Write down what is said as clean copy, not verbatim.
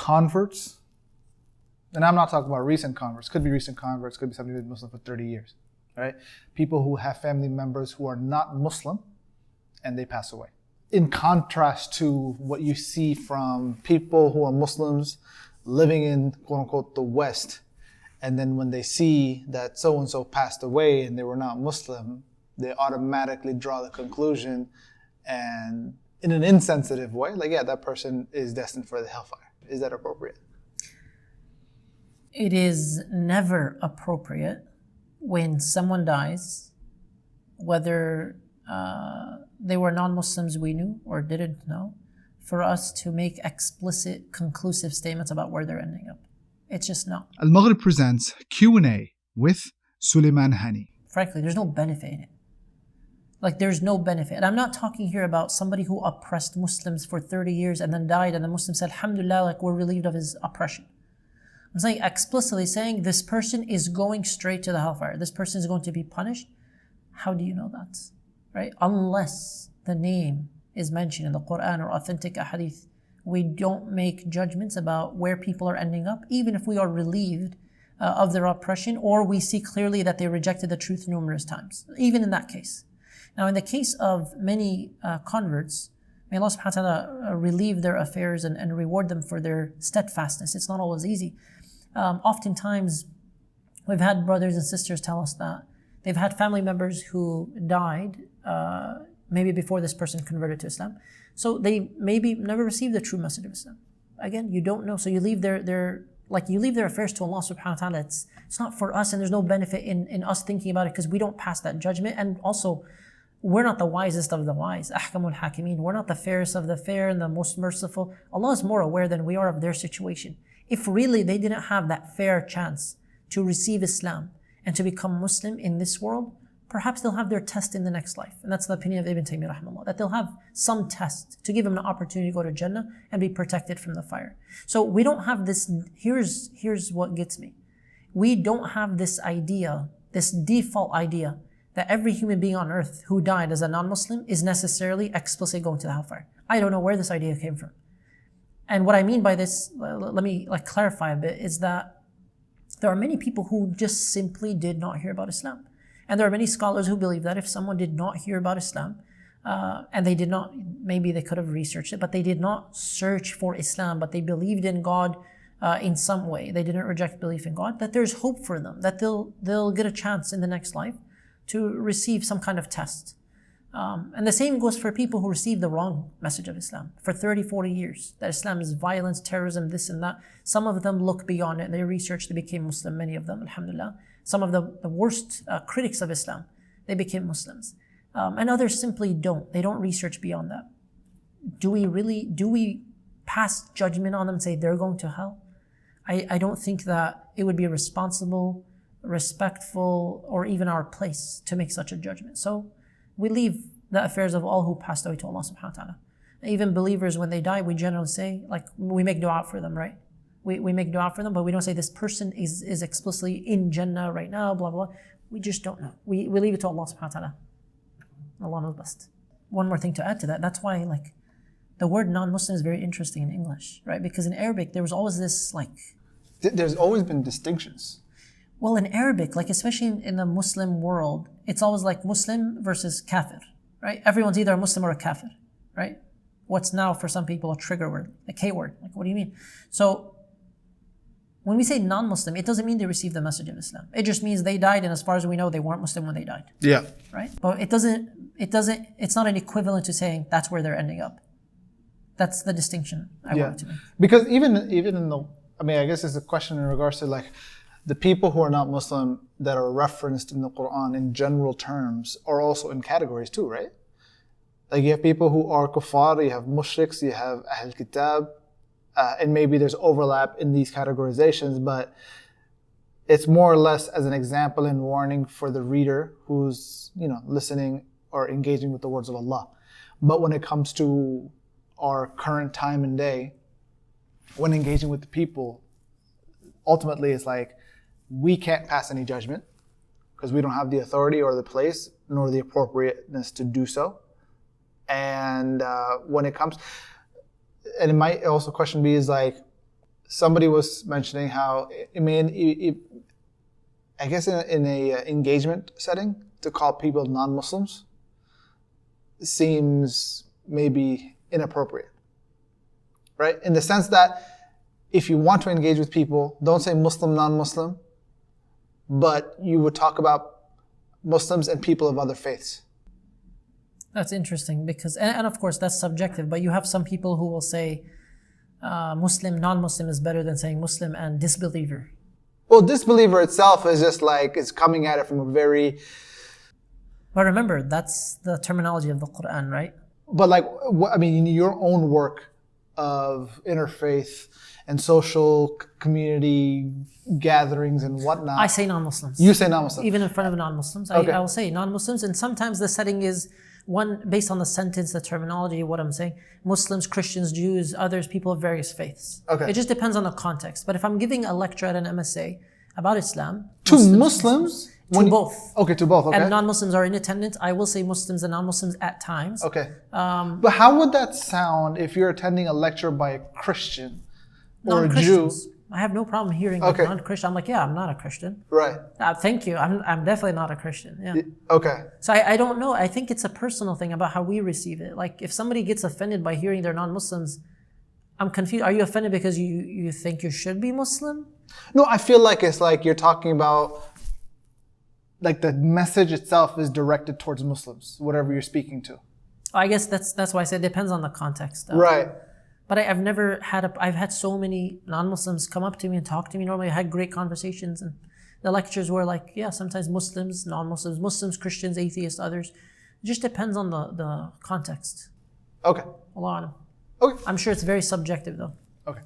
converts, and I'm not talking about recent converts, could be recent converts, could be somebody who's been Muslim for 30 years, right? People who have family members who are not Muslim and they pass away. In contrast to what you see from people who are Muslims living in, quote unquote, the West, and then when they see that so-and-so passed away and they were not Muslim, they automatically draw the conclusion, and in an insensitive way, like, yeah, that person is destined for the hellfire. Is that appropriate? It is never appropriate when someone dies, whether they were non-Muslims we knew or didn't know, for us to make explicit, conclusive statements about where they're ending up. It's just not. AlMaghrib presents Q&A with Suleiman Hani. Frankly, there's no benefit in it. Like, there's no benefit. And I'm not talking here about somebody who oppressed Muslims for 30 years and then died, and the Muslims said, alhamdulillah, like, we're relieved of his oppression. I'm saying, explicitly saying, this person is going straight to the hellfire. This person is going to be punished. How do you know that? Right? Unless the name is mentioned in the Quran or authentic ahadith, we don't make judgments about where people are ending up, even if we are relieved of their oppression, or we see clearly that they rejected the truth numerous times, even in that case. Now, in the case of many converts, may Allah subhanahu wa ta'ala relieve their affairs and reward them for their steadfastness. It's not always easy. Oftentimes, we've had brothers and sisters tell us that they've had family members who died maybe before this person converted to Islam. So they maybe never received the true message of Islam. Again, you don't know. So you leave their affairs to Allah subhanahu wa ta'ala. It's not for us, and there's no benefit in us thinking about it, because we don't pass that judgment. And also, we're not the wisest of the wise. Ahkamul Hakimin. We're not the fairest of the fair and the most merciful. Allah is more aware than we are of their situation. If really they didn't have that fair chance to receive Islam and to become Muslim in this world, perhaps they'll have their test in the next life. And that's the opinion of Ibn Taymiyyah rahimahullah, that they'll have some test to give them an opportunity to go to Jannah and be protected from the fire. So we don't have this, here's what gets me. We don't have this idea, this default idea, that every human being on earth who died as a non-Muslim is necessarily explicitly going to the hellfire. I don't know where this idea came from. And what I mean by this, let me clarify a bit, is that there are many people who just simply did not hear about Islam. And there are many scholars who believe that if someone did not hear about Islam, and they did not, maybe they could have researched it, but they did not search for Islam, but they believed in God in some way, they didn't reject belief in God, that there's hope for them, that they'll get a chance in the next life to receive some kind of test. And the same goes for people who receive the wrong message of Islam for 30, 40 years, that Islam is violence, terrorism, this and that. Some of them look beyond it. They researched, they became Muslim, many of them, alhamdulillah. Some of the worst critics of Islam, they became Muslims. And others simply don't. They don't research beyond that. Do we pass judgment on them and say they're going to hell? I don't think that it would be responsible, respectful, or even our place to make such a judgment. So we leave the affairs of all who passed away to Allah subhanahu wa ta'ala. Even believers, when they die, we generally say, we make dua for them, right? We make dua for them, but we don't say this person is explicitly in Jannah right now, blah, blah. We just don't know. We leave it to Allah subhanahu wa ta'ala. Allah knows best. One more thing to add to that, that's why the word non-Muslim is very interesting in English, right? Because in Arabic, there was always this There's always been distinctions. Well, in Arabic, especially in the Muslim world, it's always Muslim versus kafir, right? Everyone's either a Muslim or a kafir, right? What's now for some people a trigger word, a K word. What do you mean? So when we say non-Muslim, it doesn't mean they received the message of Islam. It just means they died, and as far as we know, they weren't Muslim when they died. Yeah. Right? But it's not an equivalent to saying that's where they're ending up. That's the distinction I wanted to make. Because even in the, I guess it's a question in regards to the people who are not Muslim that are referenced in the Quran in general terms are also in categories too, right? You have people who are kuffar, you have mushriks, you have Ahl Kitab, and maybe there's overlap in these categorizations, but it's more or less as an example and warning for the reader who's, listening or engaging with the words of Allah. But when it comes to our current time and day, when engaging with the people, ultimately it's we can't pass any judgment because we don't have the authority or the place nor the appropriateness to do so. And when it comes, and it might also question be is somebody was mentioning how I guess in a engagement setting, to call people non-Muslims seems maybe inappropriate, right? In the sense that if you want to engage with people, don't say Muslim, non-Muslim, but you would talk about Muslims and people of other faiths. That's interesting because, and of course that's subjective, but you have some people who will say Muslim, non-Muslim is better than saying Muslim and disbeliever. Well, disbeliever itself is just like, it's coming at it from a very... But remember, that's the terminology of the Quran, right? But like, in your own work of interfaith and social community gatherings and whatnot. I say non-Muslims. You say non-Muslims. Even in front of non-Muslims, Okay. I will say non-Muslims, and sometimes the setting is one based on the sentence, the terminology, what I'm saying. Muslims, Christians, Jews, others, people of various faiths. Okay. It just depends on the context. But if I'm giving a lecture at an MSA about Islam, To Muslims? to both. Okay, to both, okay. And non-Muslims are in attendance, I will say Muslims and non-Muslims at times. Okay. But how would that sound if you're attending a lecture by a Christian or a Jew? Non-Christians. I have no problem hearing Okay. non-Christian. I'm like, yeah, I'm not a Christian. Right. Thank you. I'm definitely not a Christian. Yeah. Okay. So I don't know. I think it's a personal thing about how we receive it. Like if somebody gets offended by hearing they're non-Muslims, I'm confused. Are you offended because you think you should be Muslim? No, I feel like it's like you're talking about, like the message itself is directed towards Muslims, whatever you're speaking to. I guess that's why I said it depends on the context. Right. But I've never had I've had so many non-Muslims come up to me and talk to me normally. I had great conversations, and the lectures were like, yeah, sometimes Muslims, non-Muslims, Muslims, Christians, atheists, others. It just depends on the context. Okay. Allah Alam. Okay. I'm sure it's very subjective though. Okay.